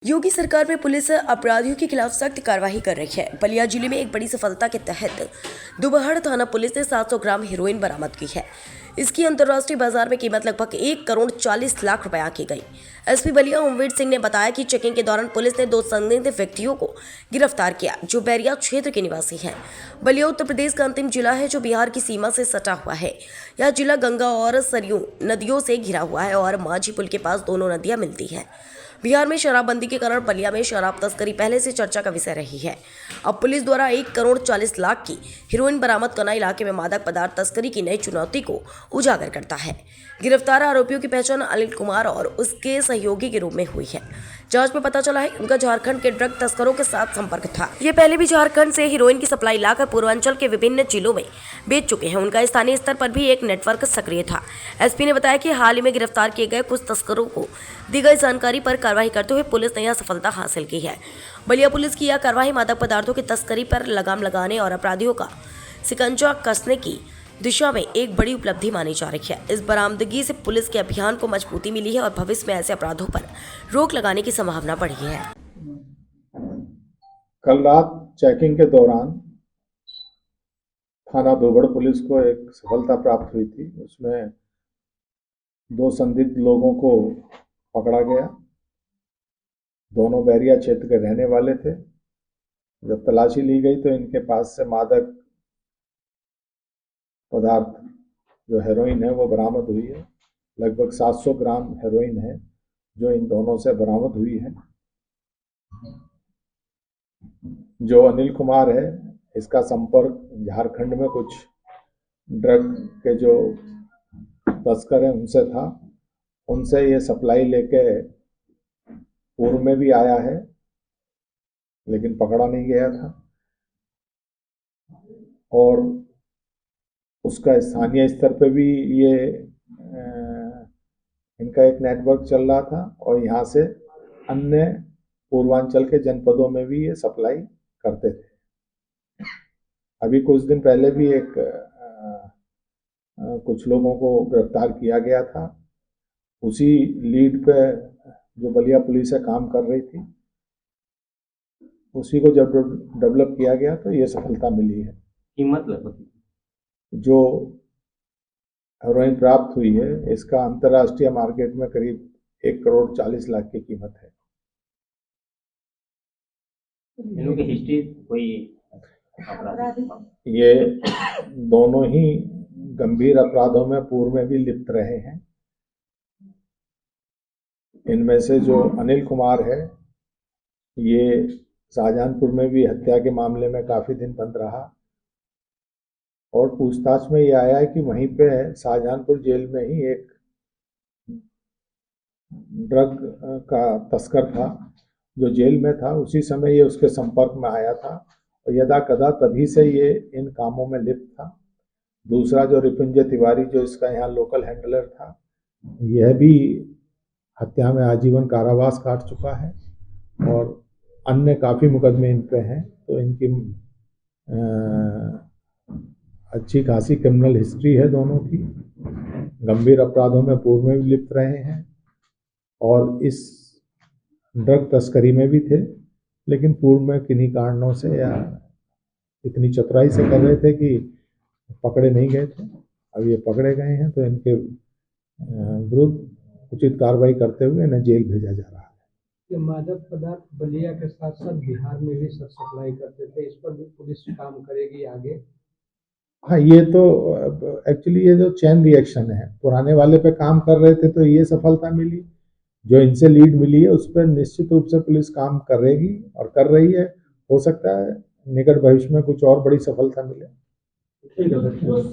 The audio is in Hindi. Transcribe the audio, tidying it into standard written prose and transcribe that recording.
योगी सरकार में पुलिस अपराधियों के खिलाफ सख्त कार्रवाई कर रही है। बलिया जिले में एक बड़ी सफलता के तहत दुबहड़ थाना पुलिस ने 700 ग्राम हेरोइन बरामद की है। इसकी अंतर्राष्ट्रीय बाजार में कीमत लगभग 1 करोड़ 40 लाख रुपए की गई। एसपी बलिया ओमवीर सिंह ने बताया कि चेकिंग के दौरान पुलिस ने 2 संदिग्ध व्यक्तियों को गिरफ्तार किया जो बैरिया क्षेत्र के निवासी हैं। बलिया उत्तर प्रदेश का अंतिम जिला है जो बिहार की सीमा से सटा हुआ है। यह जिला गंगा और सरयू नदियों से घिरा हुआ है और माझी पुल के पास दोनों नदियां मिलती हैं। बिहार में शराबबंदी के कारण बलिया में शराब तस्करी पहले से चर्चा का विषय रही है। अब पुलिस द्वारा 1 करोड़ 40 लाख की हेरोइन बरामद करना इलाके में मादक पदार्थ तस्करी की नई चुनौती को उजागर करता है। गिरफ्तार आरोपियों की पहचान अनिल कुमार और उसके सहयोगी के रूप में हुई है। जांच में पता चला है उनका झारखंड के ड्रग तस्करों के साथ संपर्क था। ये पहले भी झारखंड से हेरोइन की सप्लाई लाकर पूर्वांचल के विभिन्न जिलों में बेच चुके हैं। उनका स्थानीय स्तर पर भी एक नेटवर्क सक्रिय था। एसपी ने बताया कि हाल ही में गिरफ्तार किए गए कुछ तस्करों को दी गई जानकारी पर कार्रवाई करते हुए पुलिस ने यह सफलता हासिल की है। बलिया पुलिस की यह कार्रवाई मादक पदार्थों की तस्करी पर लगाम लगाने और अपराधियों का शिकंजा कसने की दिशा में एक बड़ी उपलब्धि मानी जा रही है। इस बरामदगी से पुलिस के अभियान को मजबूती मिली है और भविष्य में ऐसे अपराधों पर रोक लगाने की संभावना बढ़ी है। कल रात चेकिंग के दौरान थाना दुबड़ पुलिस को एक सफलता प्राप्त हुई थी। उसमें 2 संदिग्ध लोगों को पकड़ा गया। दोनों बैरिया क्षेत्र के रहने वाले थे। जब तलाशी ली गई तो इनके पास से मादक पदार्थ जो हेरोइन है वो बरामद हुई है। लगभग 700 ग्राम हेरोइन है जो इन दोनों से बरामद हुई है। जो अनिल कुमार है इसका संपर्क झारखंड में कुछ ड्रग के जो तस्कर हैं उनसे था। उनसे ये सप्लाई लेके पूर्व में भी आया है लेकिन पकड़ा नहीं गया था और उसका स्थानीय स्तर पे भी ये इनका एक नेटवर्क चल रहा था और यहाँ से अन्य पूर्वांचल के जनपदों में भी ये सप्लाई करते थे। अभी कुछ दिन पहले भी कुछ लोगों को गिरफ्तार किया गया था। उसी लीड पे जो बलिया पुलिस काम कर रही थी उसी को जब डेवलप किया गया तो ये सफलता मिली है। कीमत लगभग जो हेरोइन प्राप्त हुई है इसका अंतर्राष्ट्रीय मार्केट में करीब 1 करोड़ 40 लाख की कीमत है। इनों की हिस्ट्री कोई ये दोनों ही गंभीर अपराधों में पूर्व में भी लिप्त रहे हैं। इनमें से जो अनिल कुमार है ये शाहजहानपुर में भी हत्या के मामले में काफी दिन बंद रहा और पूछताछ में ये आया है कि वहीं पे शाहजहानपुर जेल में ही एक ड्रग का तस्कर था जो जेल में था। उसी समय ये उसके संपर्क में आया था और यदा कदा तभी से ये इन कामों में लिप्त था। दूसरा जो रिपुंजय तिवारी जो इसका यहाँ लोकल हैंडलर था यह भी हत्या में आजीवन कारावास काट चुका है और अन्य काफ़ी मुकदमे इन पे हैं। तो इनकी अच्छी खासी क्रिमिनल हिस्ट्री है दोनों की। गंभीर अपराधों में पूर्व में भी लिप्त रहे हैं और इस ड्रग तस्करी में भी थे लेकिन पूर्व में किन्हीं कारणों से या इतनी चतुराई से कर रहे थे कि पकड़े नहीं गए थे। अब ये पकड़े गए हैं तो इनके विरुद्ध उचित कार्रवाई करते हुए इन्हें जेल भेजा जा रहा है। ये मादक पदार्थ बलिया के साथ साथ बिहार में भी सप्लाई करते थे, इस पर भी पुलिस काम करेगी आगे? हाँ, ये तो एक्चुअली ये जो चेन रिएक्शन है, पुराने वाले पे काम कर रहे थे तो ये सफलता मिली। जो इनसे लीड मिली है उस पर निश्चित रूप से पुलिस काम करेगी और कर रही है। हो सकता है निकट भविष्य में कुछ और बड़ी सफलता मिले।